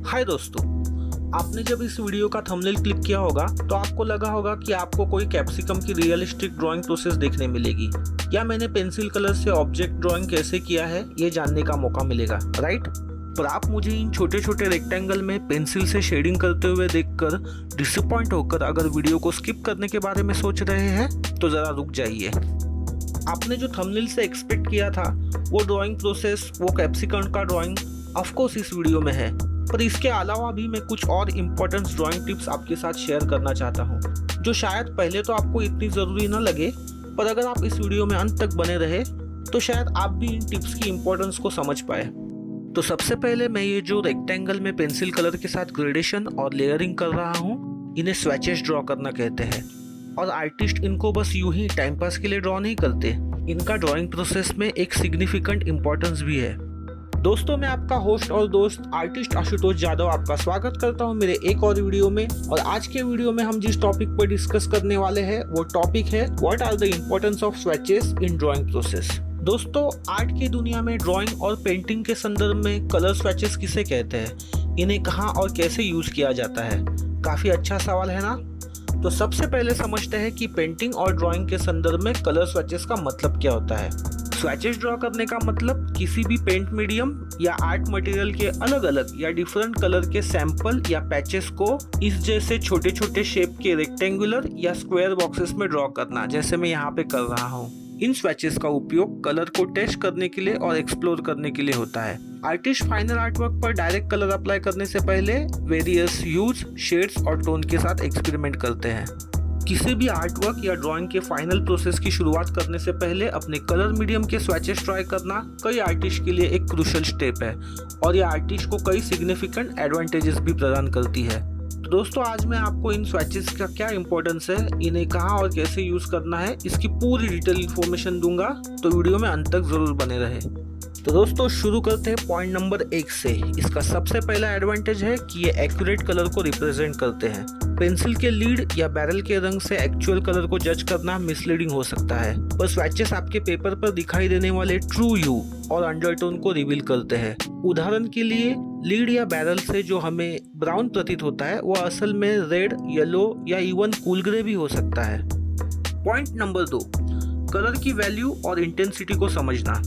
हाय दोस्तों, आपने जब इस वीडियो का थंबनेल क्लिक किया होगा तो आपको लगा होगा कि आपको कोई कैप्सिकम की रियलिस्टिक ड्राइंग प्रोसेस देखने मिलेगी या मैंने पेंसिल कलर से ऑब्जेक्ट ड्राइंग कैसे किया है ये जानने का मौका मिलेगा, राइट? पर आप मुझे इन छोटे छोटे रेक्टेंगल में पेंसिल से शेडिंग करते हुए देखकर डिसअपॉइंट होकर अगर वीडियो को स्किप करने के बारे में सोच रहे हैं तो ज़रा रुक जाइए। आपने जो थंबनेल से एक्सपेक्ट किया था वो ड्राइंग प्रोसेस, वो कैप्सिकम का ड्राइंग ऑफकोर्स इस वीडियो में है, पर इसके अलावा भी मैं कुछ और इम्पोर्टेंट ड्राइंग टिप्स आपके साथ शेयर करना चाहता हूँ जो शायद पहले तो आपको इतनी ज़रूरी ना लगे, पर अगर आप इस वीडियो में अंत तक बने रहे तो शायद आप भी इन टिप्स की इम्पोर्टेंस को समझ पाए। तो सबसे पहले मैं ये जो रेक्टेंगल में पेंसिल कलर के साथ ग्रेडेशन और लेयरिंग कर रहा हूँ, इन्हें स्वैचेस ड्रॉ करना कहते हैं और आर्टिस्ट इनको बस यूं ही टाइम पास के लिए ड्रॉ नहीं करते, इनका ड्राइंग प्रोसेस में एक सिग्निफिकेंट इम्पोर्टेंस भी है। दोस्तों, मैं आपका होस्ट और दोस्त आर्टिस्ट आशुतोष यादव आपका स्वागत करता हूं मेरे एक और वीडियो में। और आज के वीडियो में हम जिस टॉपिक पर डिस्कस करने वाले हैं वो टॉपिक है what are the importance of swatches in drawing process. दोस्तों, आर्ट की दुनिया में ड्राइंग और पेंटिंग के संदर्भ में कलर स्वैचेस किसे कहते हैं, इन्हें कहाँ और कैसे यूज किया जाता है? काफी अच्छा सवाल है ना? तो सबसे पहले समझते हैं कि पेंटिंग और ड्राइंग के संदर्भ में कलर स्वैचेस का मतलब क्या होता है। स्वैचेस ड्रॉ करने का मतलब किसी भी पेंट मीडियम या आर्ट मटेरियल के अलग अलग या डिफरेंट कलर के सैंपल या पैचेस को इस जैसे छोटे छोटे शेप के रेक्टेंगुलर या स्क्वायर बॉक्सेस में ड्रॉ करना, जैसे मैं यहाँ पे कर रहा हूँ। इन स्वैचेस का उपयोग कलर को टेस्ट करने के लिए और एक्सप्लोर करने के लिए होता है। आर्टिस्ट फाइनल आर्टवर्क पर डायरेक्ट कलर अप्लाई करने से पहले वेरियस ह्यूज, शेड्स और टोन के साथ एक्सपेरिमेंट करते हैं। किसी भी आर्टवर्क या ड्राइंग के फाइनल प्रोसेस की शुरुआत करने से पहले अपने कलर मीडियम के स्वैचेस ट्राई करना कई आर्टिस्ट के लिए एक क्रूशियल स्टेप है और यह आर्टिस्ट को कई सिग्निफिकेंट एडवांटेजेस भी प्रदान करती है। तो दोस्तों, आज मैं आपको इन स्वैचेस का क्या इंपॉर्टेंस है, इन्हें कहाँ और कैसे यूज करना है, इसकी पूरी डिटेल इन्फॉर्मेशन दूंगा, तो वीडियो में अंत तक जरूर बने रहे। तो दोस्तों, शुरू करते हैं पॉइंट नंबर 1 से। इसका सबसे पहला एडवांटेज है कि ये एक्यूरेट कलर को रिप्रेजेंट करते हैं। पेंसिल के लीड या बैरल के रंग से एक्चुअल कलर को जज करना मिसलीडिंग हो सकता है, पर स्वैचेस आपके पेपर पर दिखाई देने वाले ट्रू ह्यू और अंडरटोन को रिवील करते हैं। उदाहरण के लिए, लीड या बैरल से जो हमें ब्राउन प्रतीत होता है वो असल में रेड, येलो या इवन कूल ग्रे भी हो सकता है। पॉइंट नंबर 2, कलर की वैल्यू और इंटेंसिटी को समझना।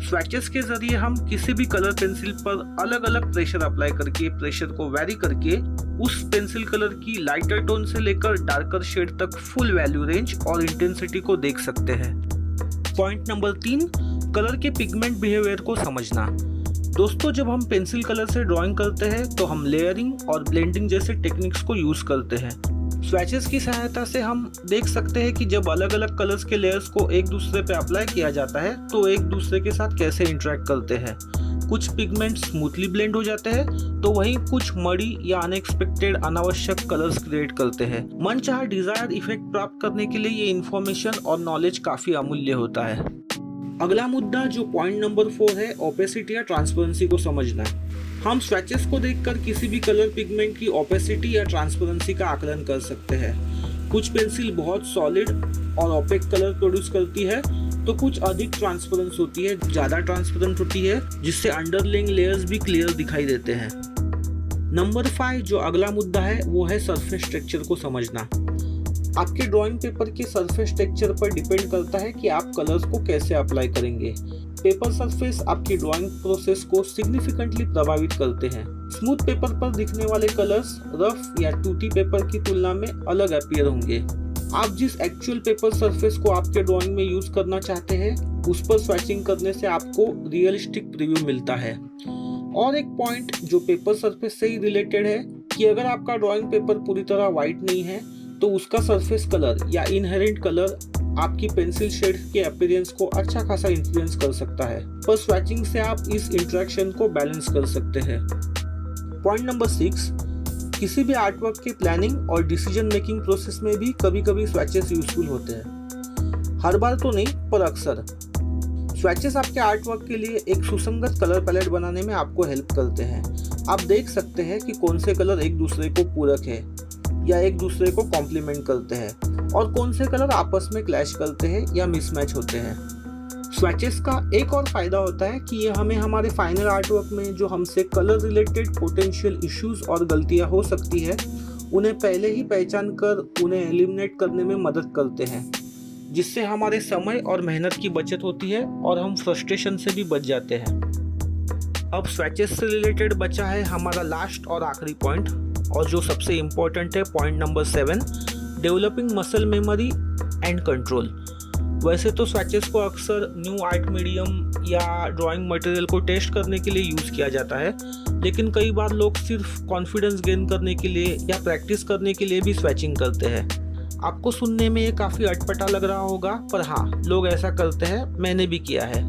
स्वैचेस के जरिए हम किसी भी कलर पेंसिल पर अलग अलग प्रेशर अप्लाई करके, प्रेशर को वैरी करके उस पेंसिल कलर की लाइटर टोन से लेकर डार्कर शेड तक फुल वैल्यू रेंज और इंटेंसिटी को देख सकते हैं। पॉइंट नंबर 3, कलर के पिगमेंट बिहेवियर को समझना। दोस्तों, जब हम पेंसिल कलर से ड्राइंग करते हैं तो हम लेयरिंग और ब्लेंडिंग जैसे टेक्निक्स को यूज करते हैं। स्वैचेस की सहायता से हम देख सकते हैं कि जब अलग अलग कलर्स के लेयर्स को एक दूसरे पे अप्लाई किया जाता है तो एक दूसरे के साथ कैसे इंटरेक्ट करते हैं। कुछ पिगमेंट स्मूथली ब्लेंड हो जाते हैं तो वहीं कुछ मड़ी या अनएक्सपेक्टेड अनावश्यक कलर्स क्रिएट करते हैं। मनचाहा डिजायर्ड इफेक्ट प्राप्त करने के लिए ये इन्फॉर्मेशन और नॉलेज काफी अमूल्य होता है। अगला मुद्दा जो पॉइंट नंबर 4 है, ओपेसिटी या ट्रांसपेरेंसी को समझना। हम स्वैचेस को देखकर किसी भी कलर पिगमेंट की ओपेसिटी या ट्रांसपेरेंसी का आकलन कर सकते हैं। कुछ पेंसिल बहुत सॉलिड और ओपेक कलर प्रोड्यूस करती है तो कुछ अधिक ट्रांसपेरेंस होती है, ज़्यादा ट्रांसपेरेंट होती है, जिससे अंडरलेइंग लेयर्स भी क्लियर दिखाई देते हैं। नंबर 5 जो अगला मुद्दा है वो है सरफेस टेक्सचर को समझना। आपके ड्राइंग पेपर के सरफेस टेक्सचर पर डिपेंड करता है कि आप कलर्स को कैसे अप्लाई करेंगे। पेपर सरफेस आपकी ड्राइंग प्रोसेस को सिग्निफिकेंटली प्रभावित करते हैं। स्मूथ पेपर पर दिखने वाले कलर्स रफ या टूटी पेपर की तुलना में अलग अपीयर होंगे। आप जिस एक्चुअल पेपर सरफेस को आपके ड्राइंग में यूज करना चाहते हैं उस पर स्वैचिंग करने से आपको रियलिस्टिक प्रीव्यू मिलता है। और एक पॉइंट जो पेपर सरफेस से ही रिलेटेड है कि अगर आपका ड्राइंग पेपर पूरी तरह व्हाइट नहीं है तो उसका सरफेस कलर या इनहेरेंट कलर आपकी पेंसिल शेड के अपीयरेंस को अच्छा खासा इन्फ्लुएंस कर सकता है, पर स्वैचिंग से आप इस इंटरेक्शन को बैलेंस कर सकते हैं। पॉइंट नंबर 6, किसी भी आर्टवर्क के प्लानिंग और डिसीजन मेकिंग प्रोसेस में भी कभी कभी स्वैचेस यूजफुल होते हैं। हर बार तो नहीं, पर अक्सर। स्वैचेस आपके आर्टवर्क के लिए एक सुसंगत कलर पैलेट बनाने में आपको हेल्प करते हैं। आप देख सकते हैं कि कौन से कलर एक दूसरे को पूरक है या एक दूसरे को कॉम्प्लीमेंट करते हैं और कौन से कलर आपस में क्लैश करते हैं या मिसमैच होते हैं। स्वैचेस का एक और फायदा होता है कि ये हमें हमारे फाइनल आर्टवर्क में जो हमसे कलर रिलेटेड पोटेंशियल इश्यूज और गलतियां हो सकती है उन्हें पहले ही पहचान कर उन्हें एलिमिनेट करने में मदद करते हैं, जिससे हमारे समय और मेहनत की बचत होती है और हम फ्रस्ट्रेशन से भी बच जाते हैं। अब स्वैचेस से रिलेटेड बचा है हमारा लास्ट और आखिरी पॉइंट, और जो सबसे इम्पोर्टेंट है point number 7, developing muscle memory and control. वैसे तो स्वैचेस को अक्सर न्यू आर्ट मीडियम या ड्राइंग मटेरियल को टेस्ट करने के लिए यूज़ किया जाता है, लेकिन कई बार लोग सिर्फ कॉन्फिडेंस गेन करने के लिए या प्रैक्टिस करने के लिए भी स्वैचिंग करते हैं। आपको सुनने में ये काफ़ी अटपटा लग रहा होगा, पर हाँ, लोग ऐसा करते हैं, मैंने भी किया है।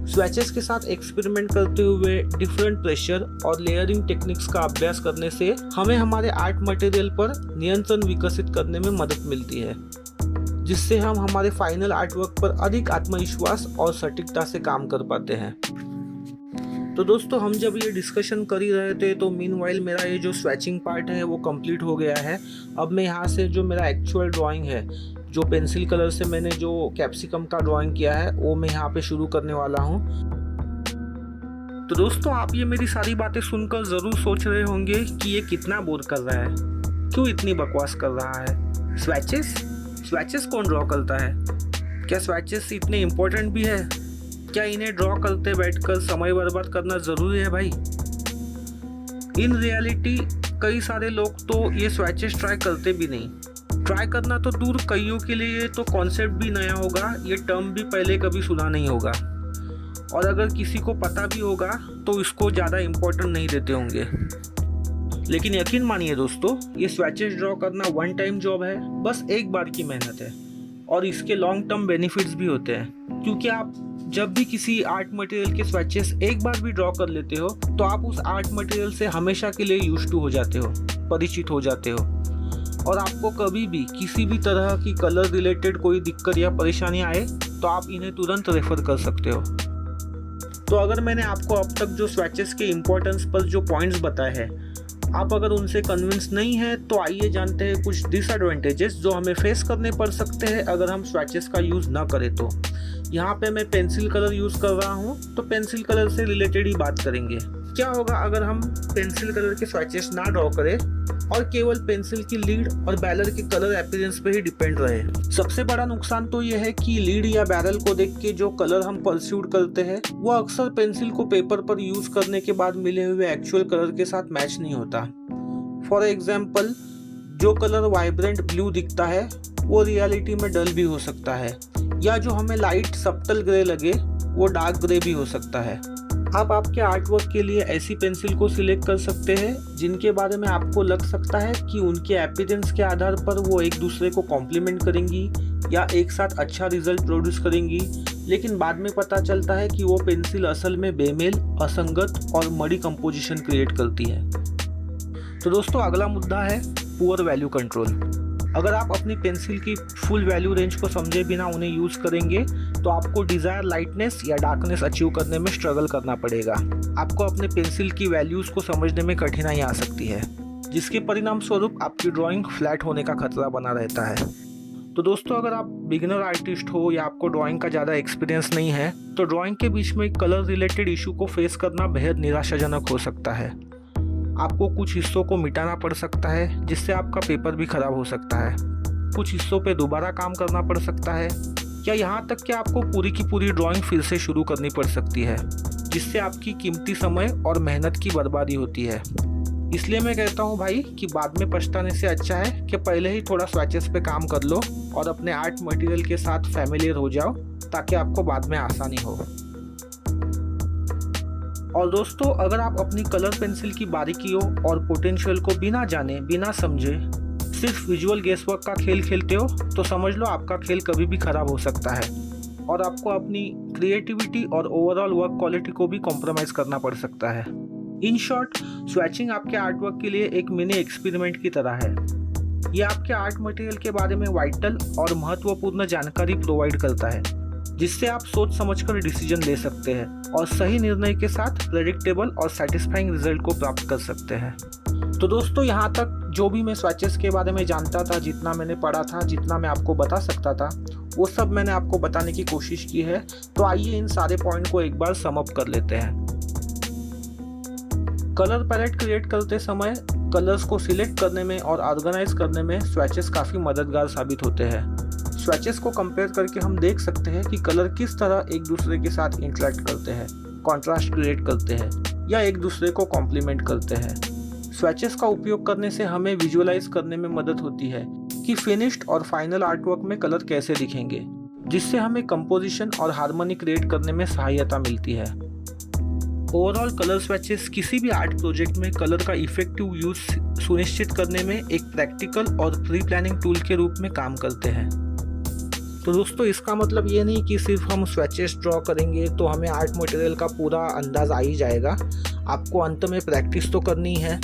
स्वैचेस के साथ एक्सपेरिमेंट करते हुए डिफरेंट प्रेशर और लेयरिंग टेक्निक्स का अभ्यास करने से हमें हमारे आर्ट मटेरियल पर नियंत्रण विकसित करने में मदद मिलती है, जिससे हम हमारे फाइनल आर्टवर्क पर अधिक आत्मविश्वास और सटीकता से काम कर पाते हैं। तो दोस्तों, हम जब ये डिस्कशन कर ही रहे थे तो मीनवाइल मेरा ये जो स्वैचिंग पार्ट है वो कंप्लीट हो गया है। अब मैं यहाँ से जो मेरा एक्चुअल ड्राइंग है, जो पेंसिल कलर से मैंने जो कैप्सिकम का ड्राइंग किया है, वो मैं यहाँ पे शुरू करने वाला हूँ। तो दोस्तों, आप ये मेरी सारी बातें सुनकर ज़रूर सोच रहे होंगे कि ये कितना बोर कर रहा है, क्यों इतनी बकवास कर रहा है। स्वैचेस कौन ड्रॉ करता है? क्या स्वैचेस इतने इम्पोर्टेंट भी है? क्या इन्हें ड्रॉ करते बैठकर समय बर्बाद करना ज़रूरी है भाई? इन रियलिटी कई सारे लोग तो ये स्वैचेस ट्राई करते भी नहीं। ट्राई करना तो दूर, कईयों के लिए तो कॉन्सेप्ट भी नया होगा, ये टर्म भी पहले कभी सुना नहीं होगा, और अगर किसी को पता भी होगा तो इसको ज़्यादा इम्पोर्टेंट नहीं देते होंगे। लेकिन यकीन मानिए दोस्तों, ये स्वैचेस ड्रॉ करना वन टाइम जॉब है, बस एक बार की मेहनत है, और इसके लॉन्ग टर्म बेनिफिट्स भी होते हैं, क्योंकि आप जब भी किसी आर्ट मटेरियल के स्वैचेस एक बार भी ड्रॉ कर लेते हो तो आप उस आर्ट मटेरियल से हमेशा के लिए यूज्ड टू हो जाते हो, परिचित हो जाते हो, और आपको कभी भी किसी भी तरह की कलर रिलेटेड कोई दिक्कत या परेशानी आए तो आप इन्हें तुरंत रेफर कर सकते हो। तो अगर मैंने आपको अब तक जो स्वैचेस के इम्पोर्टेंस पर जो पॉइंट्स बताए हैं, आप अगर उनसे कन्विंस नहीं है तो आइए जानते हैं कुछ डिसएडवांटेजेस जो हमें फेस करने पड़ सकते हैं अगर हम स्वैचेस का यूज़ ना करें। तो यहाँ पे मैं पेंसिल कलर यूज़ कर रहा हूँ, तो पेंसिल कलर से रिलेटेड ही बात करेंगे। क्या होगा अगर हम पेंसिल कलर के स्वैचेस ना ड्रॉ करें और केवल पेंसिल की लीड और बैरल के कलर अपीयरेंस पे ही डिपेंड रहे? सबसे बड़ा नुकसान तो यह है कि लीड या बैरल को देख के जो कलर हम परस्यूट करते हैं वो अक्सर पेंसिल को पेपर पर यूज करने के बाद मिले हुए एक्चुअल कलर के साथ मैच नहीं होता। फॉर एग्जाम्पल, जो कलर वाइब्रेंट ब्लू दिखता है वो रियलिटी में डल भी हो सकता है, या जो हमें लाइट सब्टल ग्रे लगे वो डार्क ग्रे भी हो सकता है। आप आपके आर्टवर्क के लिए ऐसी पेंसिल को सिलेक्ट कर सकते हैं जिनके बारे में आपको लग सकता है कि उनके अपीयरेंस के आधार पर वो एक दूसरे को कॉम्प्लीमेंट करेंगी या एक साथ अच्छा रिजल्ट प्रोड्यूस करेंगी, लेकिन बाद में पता चलता है कि वो पेंसिल असल में बेमेल, असंगत और मड़ी कंपोजिशन क्रिएट करती है। तो दोस्तों, अगला मुद्दा है पुअर वैल्यू कंट्रोल। अगर आप अपनी पेंसिल की फुल वैल्यू रेंज को समझे बिना उन्हें यूज़ करेंगे तो आपको डिज़ायर लाइटनेस या डार्कनेस अचीव करने में स्ट्रगल करना पड़ेगा। आपको अपने पेंसिल की वैल्यूज़ को समझने में कठिनाई आ सकती है, जिसके परिणाम स्वरूप आपकी ड्राइंग फ्लैट होने का खतरा बना रहता है। तो दोस्तों, अगर आप बिगिनर आर्टिस्ट हो या आपको ड्राइंग का ज़्यादा एक्सपीरियंस नहीं है तो ड्राइंग के बीच में कलर रिलेटेड इशू को फेस करना बेहद निराशाजनक हो सकता है। आपको कुछ हिस्सों को मिटाना पड़ सकता है, जिससे आपका पेपर भी खराब हो सकता है। कुछ हिस्सों पे दोबारा काम करना पड़ सकता है, या यहाँ तक कि आपको पूरी की पूरी ड्राइंग फिर से शुरू करनी पड़ सकती है, जिससे आपकी कीमती समय और मेहनत की बर्बादी होती है। इसलिए मैं कहता हूँ भाई कि बाद में पछताने से अच्छा है कि पहले ही थोड़ा स्वैचेस पे काम कर लो और अपने आर्ट मटेरियल के साथ फैमिलियर हो जाओ, ताकि आपको बाद में आसानी हो। और दोस्तों, अगर आप अपनी कलर पेंसिल की बारीकियों और पोटेंशियल को बिना जाने बिना समझे सिर्फ विजुअल गेसवर्क का खेल खेलते हो तो समझ लो आपका खेल कभी भी खराब हो सकता है, और आपको अपनी क्रिएटिविटी और ओवरऑल वर्क क्वालिटी को भी कॉम्प्रोमाइज़ करना पड़ सकता है। इन शॉर्ट, स्वैचिंग आपके आर्टवर्क के लिए एक मिनी एक्सपेरिमेंट की तरह है। ये आपके आर्ट मटेरियल के बारे में वाइटल और महत्वपूर्ण जानकारी प्रोवाइड करता है, जिससे आप सोच समझकर डिसीजन ले सकते हैं और सही निर्णय के साथ प्रेडिक्टेबल और सेटिस्फाइंग रिजल्ट को प्राप्त कर सकते हैं। तो दोस्तों, यहाँ तक जो भी मैं स्वैचेस के बारे में जानता था, जितना मैंने पढ़ा था, जितना मैं आपको बता सकता था, वो सब मैंने आपको बताने की कोशिश की है। तो आइए इन सारे पॉइंट को एक बार सम अप कर लेते हैं। कलर पैलेट क्रिएट करते समय कलर्स को सिलेक्ट करने में और ऑर्गेनाइज करने में स्वैचेस काफ़ी मददगार साबित होते हैं। स्वैचेस को कंपेयर करके हम देख सकते हैं कि कलर किस तरह एक दूसरे के साथ इंटरेक्ट करते हैं, कॉन्ट्रास्ट क्रिएट करते हैं या एक दूसरे को कॉम्प्लीमेंट करते हैं। स्वैचेस का उपयोग करने से हमें विजुअलाइज करने में मदद होती है कि फिनिश्ड और फाइनल आर्टवर्क में कलर कैसे दिखेंगे, जिससे हमें कंपोजिशन और हार्मनी क्रिएट करने में सहायता मिलती है। ओवरऑल कलर स्वैचेस किसी भी आर्ट प्रोजेक्ट में कलर का इफेक्टिव यूज सुनिश्चित करने में एक प्रैक्टिकल और प्री प्लानिंग टूल के रूप में काम करते हैं। तो दोस्तों, इसका मतलब ये नहीं कि सिर्फ हम स्वैचेस ड्रॉ करेंगे तो हमें आर्ट मटेरियल का पूरा अंदाज आ ही जाएगा। आपको अंत में प्रैक्टिस तो करनी है।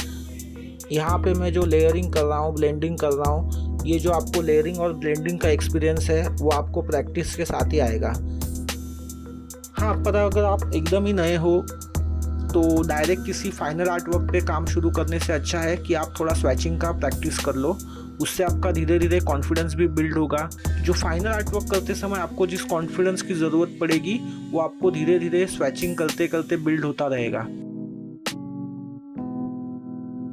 यहाँ पे मैं जो लेयरिंग कर रहा हूँ, ब्लेंडिंग कर रहा हूँ, ये जो आपको लेयरिंग और ब्लेंडिंग का एक्सपीरियंस है वो आपको प्रैक्टिस के साथ ही आएगा। हाँ, पर अगर आप एकदम ही नए हो तो डायरेक्ट किसी फाइनल आर्टवर्क पे काम शुरू करने से अच्छा है कि आप थोड़ा स्वैचिंग का प्रैक्टिस कर लो। उससे आपका धीरे धीरे कॉन्फिडेंस भी बिल्ड होगा। जो फाइनल आर्टवर्क करते समय आपको जिस कॉन्फिडेंस की ज़रूरत पड़ेगी वो आपको धीरे धीरे स्वैचिंग करते करते बिल्ड होता रहेगा।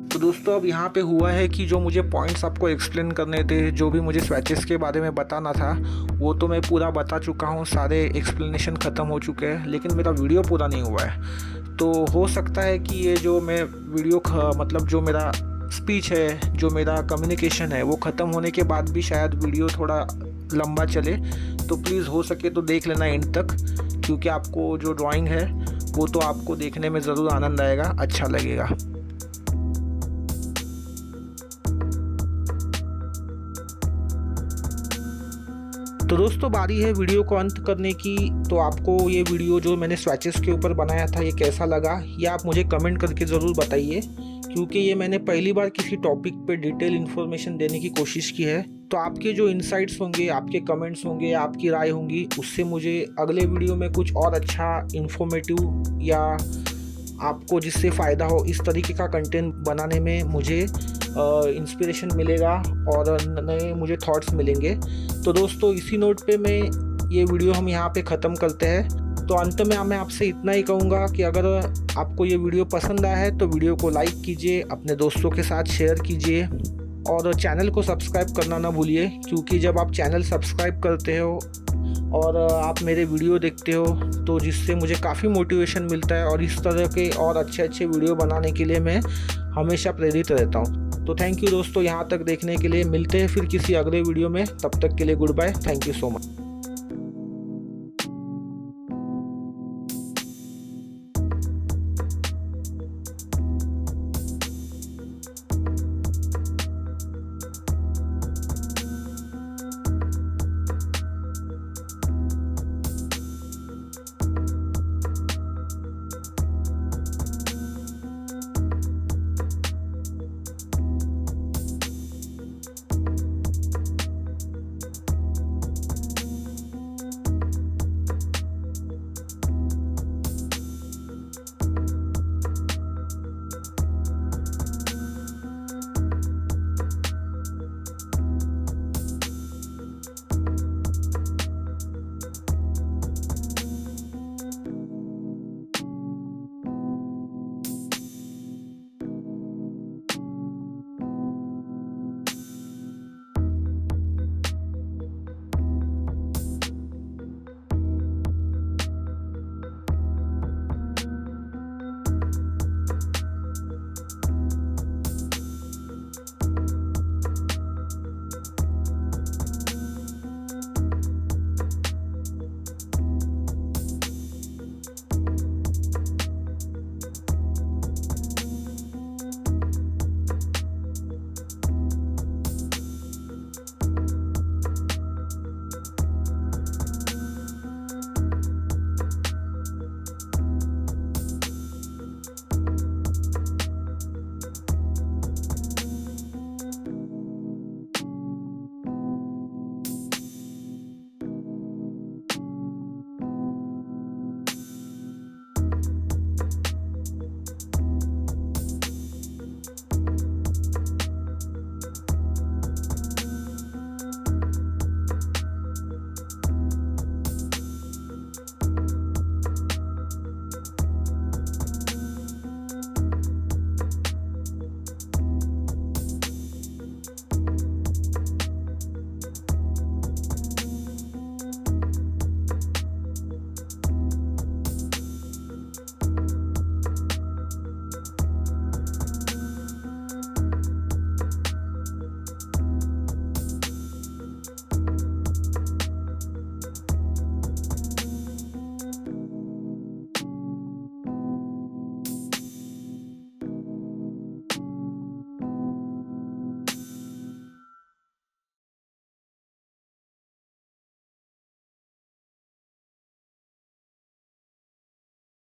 तो दोस्तों, अब यहाँ पे हुआ है कि जो मुझे पॉइंट्स आपको एक्सप्लेन करने थे, जो भी मुझे स्वैचेस के बारे में बताना था, वो तो मैं पूरा बता चुका हूँ। सारे एक्सप्लेनेशन ख़त्म हो चुके हैं, लेकिन मेरा वीडियो पूरा नहीं हुआ है। तो हो सकता है कि ये जो मैं वीडियो मतलब जो मेरा स्पीच है, जो मेरा कम्युनिकेशन है, वो ख़त्म होने के बाद भी शायद वीडियो थोड़ा लंबा चले। तो प्लीज़ हो सके तो देख लेना एंड तक, क्योंकि आपको जो ड्राइंग है वो तो आपको देखने में ज़रूर आनंद आएगा, अच्छा लगेगा। तो दोस्तों, बारी है वीडियो को अंत करने की। तो आपको ये वीडियो जो मैंने स्वैचेस के ऊपर बनाया था ये कैसा लगा, ये आप मुझे कमेंट करके ज़रूर बताइए, क्योंकि ये मैंने पहली बार किसी टॉपिक पे डिटेल इन्फॉर्मेशन देने की कोशिश की है। तो आपके जो इनसाइट्स होंगे, आपके कमेंट्स होंगे, आपकी राय होंगी, उससे मुझे अगले वीडियो में कुछ और अच्छा इन्फॉर्मेटिव या आपको जिससे फ़ायदा हो इस तरीके का कंटेंट बनाने में मुझे इंस्पिरेशन मिलेगा और नए मुझे थॉट्स मिलेंगे। तो दोस्तों, इसी नोट पे मैं ये वीडियो हम यहाँ पे ख़त्म करते हैं। तो अंत में मैं आपसे इतना ही कहूँगा कि अगर आपको ये वीडियो पसंद आया है तो वीडियो को लाइक कीजिए, अपने दोस्तों के साथ शेयर कीजिए और चैनल को सब्सक्राइब करना ना भूलिए, क्योंकि जब आप चैनल सब्सक्राइब करते हो और आप मेरे वीडियो देखते हो तो जिससे मुझे काफ़ी मोटिवेशन मिलता है और इस तरह के और अच्छे वीडियो बनाने के लिए मैं हमेशा प्रेरित रहता हूँ। तो थैंक यू दोस्तों, यहाँ तक देखने के लिए। मिलते हैं फिर किसी अगले वीडियो में, तब तक के लिए goodbye, thank you so much.